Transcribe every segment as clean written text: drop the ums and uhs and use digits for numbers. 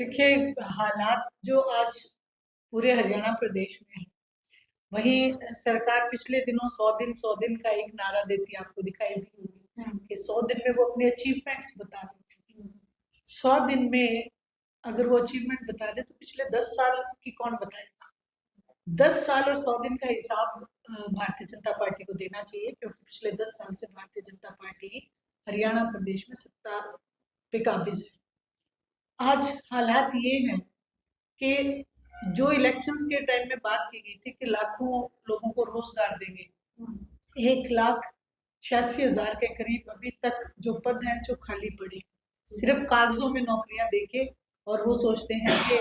देखिए, हालात जो आज पूरे हरियाणा प्रदेश में है, वहीं सरकार पिछले दिनों 100 दिन का एक नारा देती है, आपको दिखाई दी होगी कि 100 दिन में वो अपने अचीवमेंट्स बता रही थी। 100 दिन में अगर वो अचीवमेंट बता दे तो पिछले 10 साल की कौन बताएगा? 10 साल और 100 दिन का हिसाब भारतीय जनता पार्टी को देना चाहिए, क्योंकि पिछले 10 साल से भारतीय जनता पार्टी हरियाणा प्रदेश में सत्ता पे काबिज है। आज हालात ये हैं कि जो इलेक्शंस के टाइम में बात की गई थी कि लाखों लोगों को रोजगार देंगे, 1,86,000 के करीब अभी तक जो पद हैं जो खाली पड़े, सिर्फ कागजों में नौकरियां देके, और वो सोचते हैं कि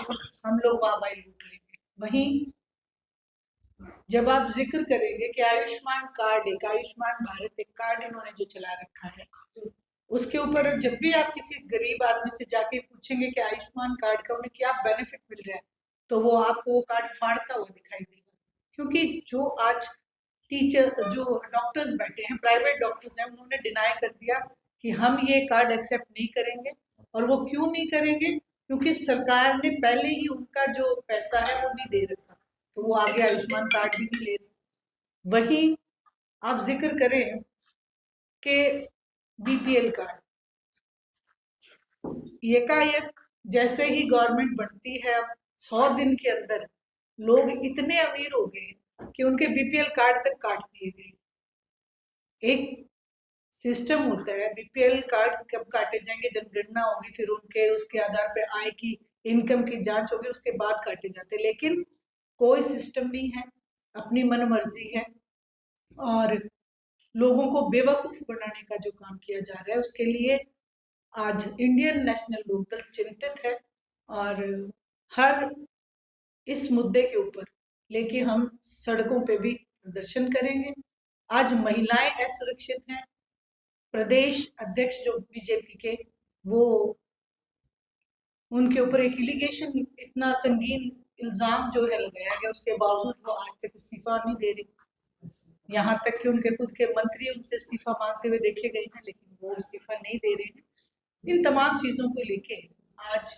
हम लोग वाहवाही लूट लेंगे। वहीं जब आप जिक्र करेंगे कि आयुष्मान कार्ड, एक आयुष्मान भारत एक कार्ड इन्होंने जो चला रखा है, उसके ऊपर जब भी आप किसी गरीब आदमी से जाके पूछेंगे कि आयुष्मान कार्ड का उन्हें क्या बेनिफिट मिल रहा है, तो वो आपको वो कार्ड फाड़ता हुआ दिखाई देगा। क्योंकि जो आज टीचर, जो डॉक्टर्स बैठे हैं, प्राइवेट डॉक्टर्स हैं, उन्होंने डिनाई कर दिया कि हम ये कार्ड एक्सेप्ट नहीं करेंगे। और वो क्यों नहीं करेंगे? क्योंकि सरकार ने पहले ही उनका जो पैसा है वो नहीं दे रखा, तो वो आगे आयुष्मान कार्ड भी नहीं ले रहे। वहीं आप जिक्र करें कि बीपीएल कार्ड, एकाएक जैसे ही गवर्नमेंट बनती है, 100 दिन के अंदर लोग इतने अमीर हो गए कि उनके बीपीएल कार्ड तक काट दिए गए। एक सिस्टम होता है, बीपीएल कार्ड कब काटे जाएंगे, जनगणना होगी, फिर उनके उसके आधार पे आय की, इनकम की जांच होगी, उसके बाद काटे जाते। लेकिन कोई सिस्टम नहीं है, अपनी मनमर्जी है, और लोगों को बेवकूफ बनाने का जो काम किया जा रहा है, उसके लिए आज इंडियन नेशनल लोकदल चिंतित है। और हर इस मुद्दे के ऊपर लेके हम सड़कों पे भी प्रदर्शन करेंगे। आज महिलाएं असुरक्षित हैं। प्रदेश अध्यक्ष जो बीजेपी के, वो उनके ऊपर एक इलिगेशन, इतना संगीन इल्जाम जो है लगाया गया, उसके बावजूद वो आज तक इस्तीफा नहीं दे रही। यहाँ तक कि उनके खुद के मंत्री उनसे इस्तीफा मांगते हुए देखे गए हैं, लेकिन वो इस्तीफा नहीं दे रहे हैं। इन तमाम चीजों को लेके आज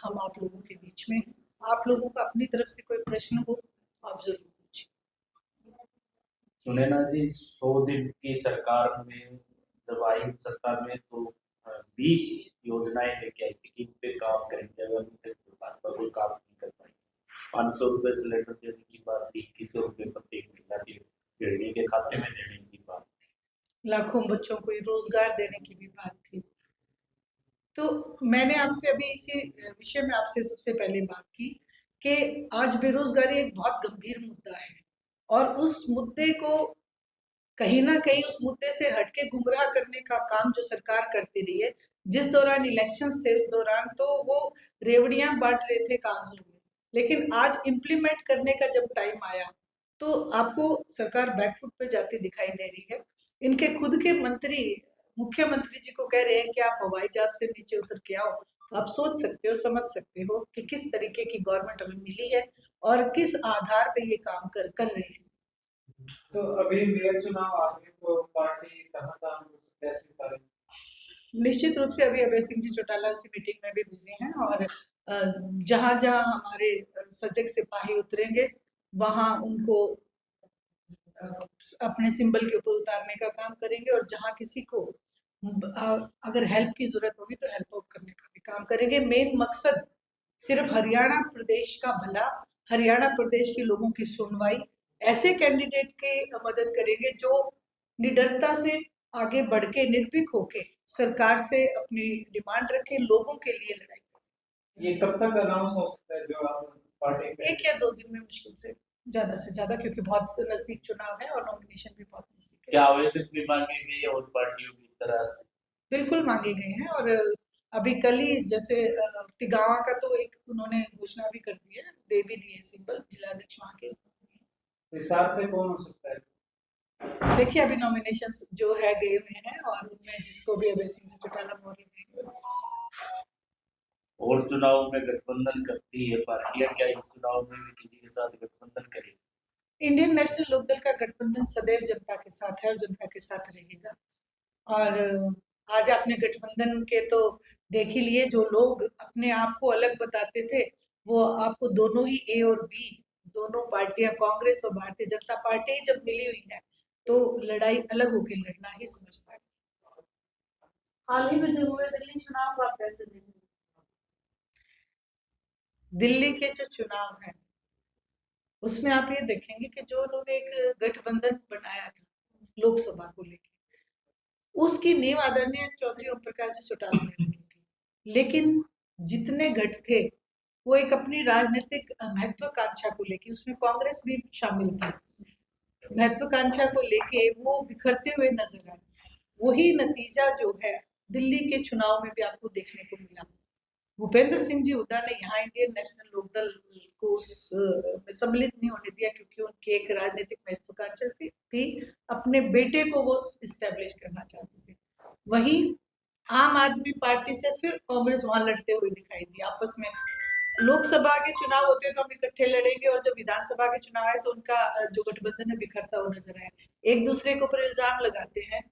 हम आप लोगों के बीच में, आप लोगों का अपनी तरफ से कोई प्रश्न हो, आप जरूर पूछिए। सुनैना जी, 100 दिन की सरकार में जब आई सरकार में तो 20 योजनाएं लेके आई थी कि इन पे काम करेंगे, अगर भाजपा कोई काम नहीं कर पाई। 500 रुपए सिलेंडर देने की बात थी, 2100 रुपए प्रत्येक महिला के गृहिणी के खाते में देने की बात थी, लाखों बच्चों को रोजगार देने की भी बात थी। तो मैंने आपसे अभी इसी विषय में आपसे सबसे पहले बात की कि आज बेरोजगारी एक बहुत गंभीर मुद्दा है, और उस मुद्दे को कहीं ना कहीं उस मुद्दे से हटके गुमराह करने का काम जो सरकार करती रही है। जिस दौरान इलेक्शंस थे, उस दौरान तो वो रेवड़ियां बांट रहे थे कागजों में, लेकिन आज इम्प्लीमेंट करने का जब टाइम आया, तो आपको सरकार बैकफुट पे जाती दिखाई दे रही है। इनके खुद के मंत्री मुख्यमंत्री जी को कह रहे हैं कि आप हवाई जहाज से नीचे उतर के आओ। तो आप सोच सकते हो, समझ सकते हो कि किस तरीके की गवर्नमेंट हमें मिली है और किस आधार पे ये काम कर रहे हैं। तो अभी मेयर चुनाव आ गए, तो पार्टी कहाँ कैसे करें? निश्चित रूप से अभी अभय सिंह जी चौटाला उसी मीटिंग में भी बिजी हैं, और जहां जहां हमारे सजग सिपाही उतरेंगे, वहां उनको अपने सिंबल के ऊपर उतारने का काम करेंगे, और जहां किसी को अगर हेल्प की जरूरत होगी तो हेल्प आउट करने का भी काम करेंगे। मेन मकसद सिर्फ हरियाणा प्रदेश का भला, हरियाणा प्रदेश के लोगों की सुनवाई, ऐसे कैंडिडेट की मदद करेंगे जो निडरता से आगे बढ़ के, निर्भीक होके सरकार से अपनी डिमांड रखे, लोगों के लिए लड़ाई करें। ये कब तक अनाउंस हो सकता है जो आप पार्टी के? 1 या 2 दिन में मुश्किल से ज्यादा, क्योंकि बहुत नजदीक चुनाव है और नॉमिनेशन भी बहुत नजदीक है। क्या आवेदन भी मांगे गए और पार्टियों की तरह से? बिल्कुल मांगे गए हैं, और अभी कल ही जैसे तिगावा का तो एक उन्होंने घोषणा भी कर दी है, दे भी दिए सिंबल, जिलाध्यक्ष वहाँ के। हिसाब से कौन हो सकता है? देखिए, अभी नॉमिनेशंस जो है गए हुए हैं, और उनमें जिसको भी अभय सिंह जी चौटाला मोहर देंगे। और चुनाव में गठबंधन करती है पार्टियां, क्या इस चुनाव में भी किसी के साथ गठबंधन करेगी? इंडियन नेशनल लोकदल का गठबंधन सदैव जनता के साथ है और जनता के साथ रहेगा। और आज आपने गठबंधन के तो देख ही लिए, जो लोग अपने आप को अलग बताते थे वो आपको दोनों ही ए और बी, दोनों पार्टियां कांग्रेस और भारतीय जनता पार्टी ही जब मिली हुई है तो लड़ाई अलग होकर लड़ना ही समझता है। हाल ही में जो हुए दिल्ली चुनाव को आप कैसे देखेंगे? दिल्ली के जो चुनाव हैं उसमें आप ये देखेंगे कि जो उन्होंने एक गठबंधन बनाया था लोकसभा को लेकर, उसकी नींव आदरणीय चौधरी ओम प्रकाश जी चौटाला ने रखी थी, लेकिन जितने गठ थे वो एक अपनी राजनीतिक महत्वाकांक्षा को लेके, उसमें कांग्रेस भी शामिल था, महत्वाकांक्षा को लेके वो बिखरते हुए नजर आए। वही नतीजा जो है दिल्ली के चुनाव में भी आपको देखने को मिला। भूपेंद्र सिंह जी हुड्डा ने यहाँ इंडियन नेशनल लोकदल को में सम्मिलित नहीं होने दिया क्योंकि उनकी एक राजनीतिक महत्वाकांक्षा थी, अपने बेटे को वो इस्टेब्लिश करना चाहते थे। वहीं आम आदमी पार्टी से फिर कांग्रेस वहां लड़ते हुए दिखाई दी आपस में। लोकसभा के चुनाव होते हैं तो हम इकट्ठे लड़ेंगे, और जब विधानसभा के चुनाव आए तो उनका जो गठबंधन है बिखरता हुआ नजर आया। एक दूसरे के ऊपर इल्जाम लगाते हैं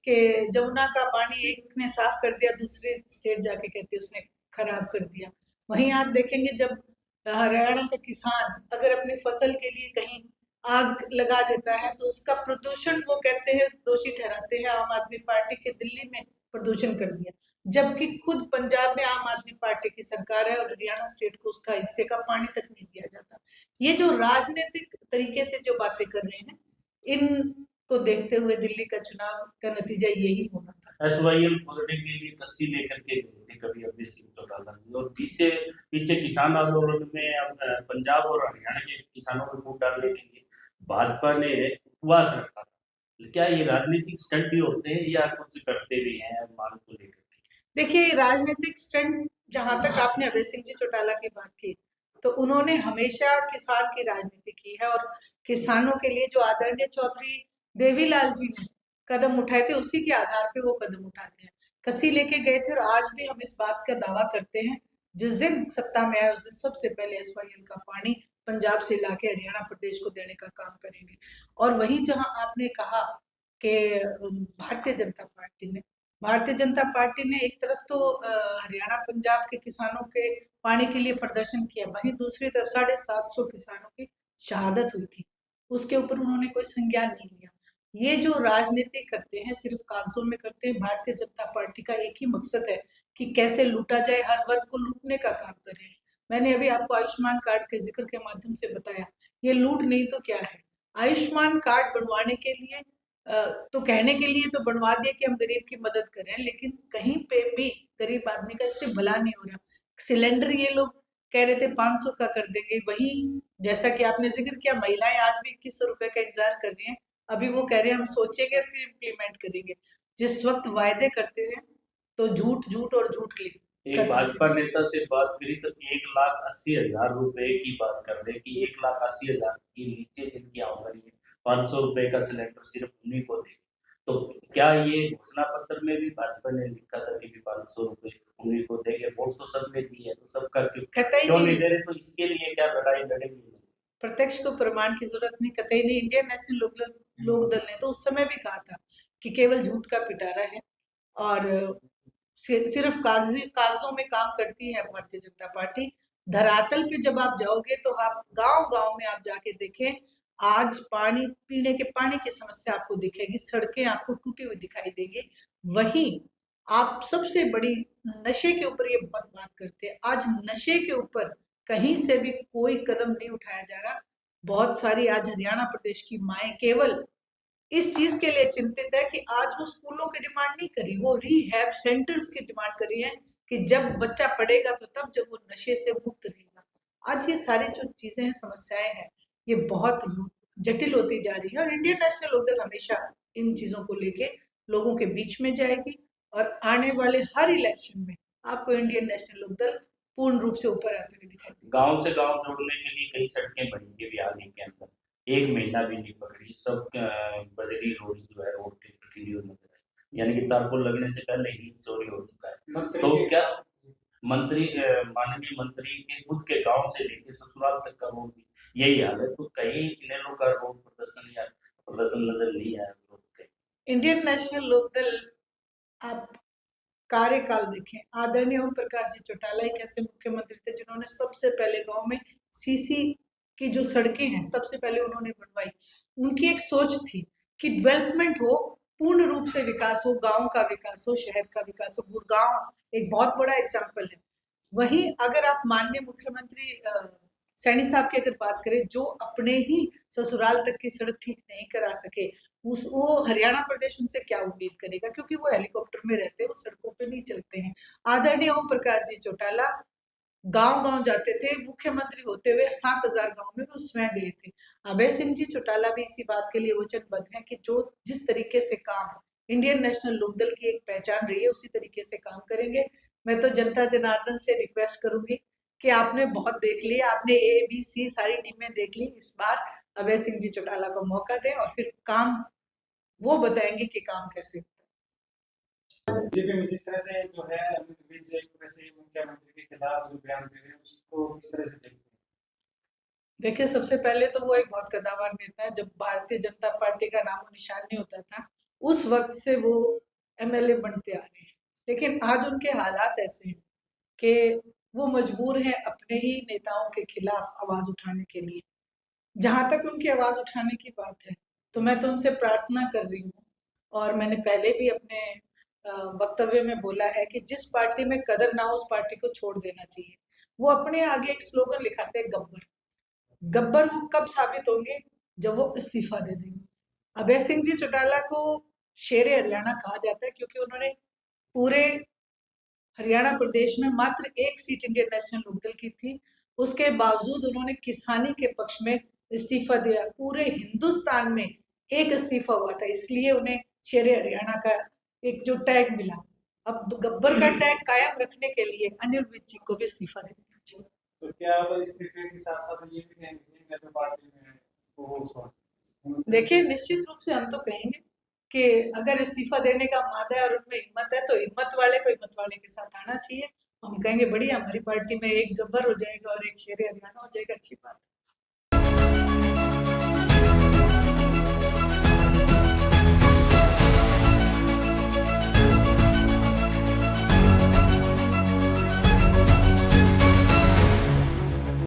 कि जमुना का पानी एक ने साफ कर दिया, दूसरे स्टेट जाके कहते उसने खराब कर दिया। वहीं आप देखेंगे जब हरियाणा का किसान अगर अपनी फसल के लिए कहीं आग लगा देता है तो उसका प्रदूषण वो कहते हैं, दोषी ठहराते हैं आम आदमी पार्टी के दिल्ली में प्रदूषण कर दिया, जबकि खुद पंजाब में आम आदमी पार्टी की सरकार है और हरियाणा स्टेट को उसका हिस्से का पानी तक नहीं दिया जाता। ये जो राजनीतिक तरीके से जो बातें कर रहे हैं, इनको देखते हुए दिल्ली का चुनाव का नतीजा यही होना था। एसवाईएल खोलने के लिए कस्सी लेकर के गए थे कभी अभय सिंह चौटाला जी, और पीछे किसान आंदोलन में अब पंजाब और हरियाणा के किसानों को वोट डालने के लिए भाजपा ने उपवास रखा था। क्या ये राजनीतिक स्टंट भी होते हैं या कुछ करते भी हैं मांग को लेकर? देखिए, राजनीतिक स्टंट, जहां तक आपने अभय सिंह जी चौटाला की बात की, तो उन्होंने हमेशा किसान की राजनीति की है और किसानों के लिए जो आदरणीय चौधरी देवीलाल जी ने कदम उठाए थे उसी के आधार पे वो कदम उठाते हैं। कसी लेके गए थे और आज भी हम इस बात का दावा करते हैं, जिस दिन सत्ता में आए उस दिन सबसे पहले एसवाईएल का पानी पंजाब से लाके हरियाणा प्रदेश को देने का काम करेंगे। और वहीं जहां आपने कहा कि भारतीय जनता पार्टी ने एक तरफ तो हरियाणा पंजाब के किसानों के पानी के लिए प्रदर्शन किया, वहीं दूसरी तरफ 750 किसानों की शहादत हुई थी, उसके ऊपर उन्होंने कोई संज्ञान नहीं लिया। ये जो राजनीति करते हैं सिर्फ कागजों में करते हैं। भारतीय जनता पार्टी का एक ही मकसद है कि कैसे लूटा जाए, हर वर्ग को लूटने का काम करें। मैंने अभी आपको आयुष्मान कार्ड के जिक्र के माध्यम से बताया, ये लूट नहीं तो क्या है। आयुष्मान कार्ड बनवाने के लिए तो कहने के लिए तो बनवा दिया कि हम गरीब की मदद करें, लेकिन कहीं पे भी गरीब आदमी का इससे भला नहीं हो रहा। सिलेंडर ये लोग कह रहे थे 500 का कर देंगे, वहीं जैसा कि आपने जिक्र किया महिलाएं आज भी 2100 रुपए का इंतजार कर रही हैं, अभी वो कह रहे हैं हम सोचेंगे फिर इम्प्लीमेंट करेंगे। जिस वक्त वायदे करते हैं तो झूठ झूठ और झूठ लिख एक भाजपा नेता से बात करी तो 1,80,000 रुपए की बात कर रहे कि 1,80,000 के नीचे जिनकी आमदनी है 500 रुपए का सिलेंडर सिर्फ उन्हीं को दे। तो क्या ये घोषणा पत्र में भी भाजपा ने लिखा था कि 500 रुपए उन्हीं को देंगे? वोट तो सब ने दी है, तो सबका क्यों नहीं दे रहे? तो इसके लिए क्या लड़ाई लड़ेंगे? प्रत्यक्ष को प्रमाण की जरूरत नहीं, कतई नहीं। इंडियन नेशनल लोकदल ने तो उस समय भी कहा था कि केवल झूठ का पिटारा है और सिर्फ कागजों में काम करती है भारतीय जनता पार्टी। धरातल पे जब आप जाओगे तो आप गांव-गांव में आप जाके देखें, आज पानी पीने के पानी की समस्या आपको दिखेगी, सड़कें आपको टूटी हुई दिखाई देंगी। वहीं आप सबसे बड़ी नशे के ऊपर ये बहुत बात करते हैं, आज नशे के ऊपर कहीं से भी कोई कदम नहीं उठाया जा रहा। बहुत सारी आज हरियाणा प्रदेश की माएं केवल इस चीज के लिए चिंतित है कि आज वो स्कूलों की डिमांड नहीं करी, वो रिहैब सेंटर्स की डिमांड करी है कि जब बच्चा पढ़ेगा तो तब जब वो नशे से मुक्त रहेगा। आज ये सारी जो चीजें हैं, समस्याएं हैं, ये बहुत जटिल होती जा रही है और इंडियन नेशनल लोकदल हमेशा इन चीजों को लेके लोगों के बीच में जाएगी और आने वाले हर इलेक्शन में आपको इंडियन नेशनल लोकदल पूर्ण रूप से ऊपर आते हुए दिखाई देगा। गांव से गांव जोड़ने के लिए कई सड़कें बनी है बिहार के अंदर, 1 महीना भी नहीं पकड़ी, सब बजरी रोड जो है रोड की नजर आई, यानी कि तारपुर लगने से पहले ही चोरी हो चुका है। तो क्या माननीय मंत्री के खुद के गांव से लेकर ससुराल तक का रोड भी यही हाल है, तो कहीं इनेलो का रोड प्रदर्शन नजर नहीं आया। इंडियन नेशनल लोकदल आप कार्यकाल देखें, आदरणीय ओम प्रकाश जी चौटाला एक ऐसे मुख्यमंत्री थे जिन्होंने सबसे पहले गांव में सीसी की जो सड़कें हैं सबसे पहले उन्होंने बनवाई। उनकी एक सोच थी कि डेवलपमेंट हो, पूर्ण रूप से विकास हो, गांव का विकास हो, शहर का विकास हो। गुड़गांव एक बहुत बड़ा एग्जाम्पल है। वहीं अगर आप माननीय मुख्यमंत्री सैनी साहब की अगर बात करें, जो अपने ही ससुराल तक की सड़क ठीक नहीं करा सके, वो हरियाणा प्रदेश उनसे क्या उम्मीद करेगा, क्योंकि वो हेलीकॉप्टर में रहते हैं, वो सड़कों पे नहीं चलते हैं। आदरणीय ओम प्रकाश जी चौटाला गांव-गांव जाते थे, मुख्यमंत्री होते हुए 7000 गांव में वो स्वयं गए थे। अभय सिंह जी चौटाला भी इसी बात के लिए वचनबद्ध हैं कि जो जिस तरीके से काम इंडियन नेशनल लोकदल की एक पहचान रही है, उसी तरीके से काम करेंगे। मैं तो जनता जनार्दन से रिक्वेस्ट करूंगी कि आपने बहुत देख लिया, आपने ABC सारी टीमें देख ली, इस बार अभय सिंह जी चौटाला को मौका दें और फिर काम वो बताएंगे कि काम कैसे होता है। बीजेपी में जिस तरह से जो है अमित विज वैसे ही मुख्यमंत्री के खिलाफ जो बयान दे रहे हैं उसको किस तरह से देखते हैं? देखिए, सबसे पहले तो वो एक बहुत कद्दावर नेता है। जब भारतीय जनता पार्टी का नामो निशान नहीं होता था, उस वक्त से वो MLA बनते आ रहे हैं। लेकिन आज उनके हालात ऐसे हैं कि वो मजबूर हैं अपने ही नेताओं के खिलाफ आवाज उठाने के लिए। जहां तक उनकी आवाज उठाने की बात है, तो मैं तो उनसे प्रार्थना कर रही हूँ, और मैंने पहले भी अपने वक्तव्य में बोला है कि जिस पार्टी में कदर ना हो उस पार्टी को छोड़ देना चाहिए। वो अपने आगे एक स्लोगन लिखाते हैं, गब्बर। गब्बर वो कब साबित होंगे, जब वो इस्तीफा दे देंगे। अभय सिंह जी चौटाला को शेरे हरियाणा कहा जाता है, क्योंकि उन्होंने पूरे हरियाणा प्रदेश में मात्र एक सीट इंडियन नेशनल लोकदल की थी, उसके बावजूद उन्होंने किसानी के पक्ष में इस्तीफा दिया। पूरे हिंदुस्तान में एक इस्तीफा हुआ था, इसलिए उन्हें शेरे हरियाणा का एक जो टैग मिला। अब गब्बर का टैग कायम रखने के लिए अनिल विज जी को भी इस्तीफा दे देना चाहिए। तो क्या वो इस्तीफे के साथ साथ ये भी कहेंगे कि मैं तो पार्टी में वो देखिए, निश्चित रूप से हम तो कहेंगे कि अगर इस्तीफा देने का मादा है और उनमें हिम्मत है, तो हिम्मत वाले को हिम्मत वाले के साथ आना चाहिए। हम कहेंगे बढ़िया, हमारी पार्टी में एक गब्बर हो जाएगा और एक शेरे हरियाणा हो जाएगा, अच्छी बात है।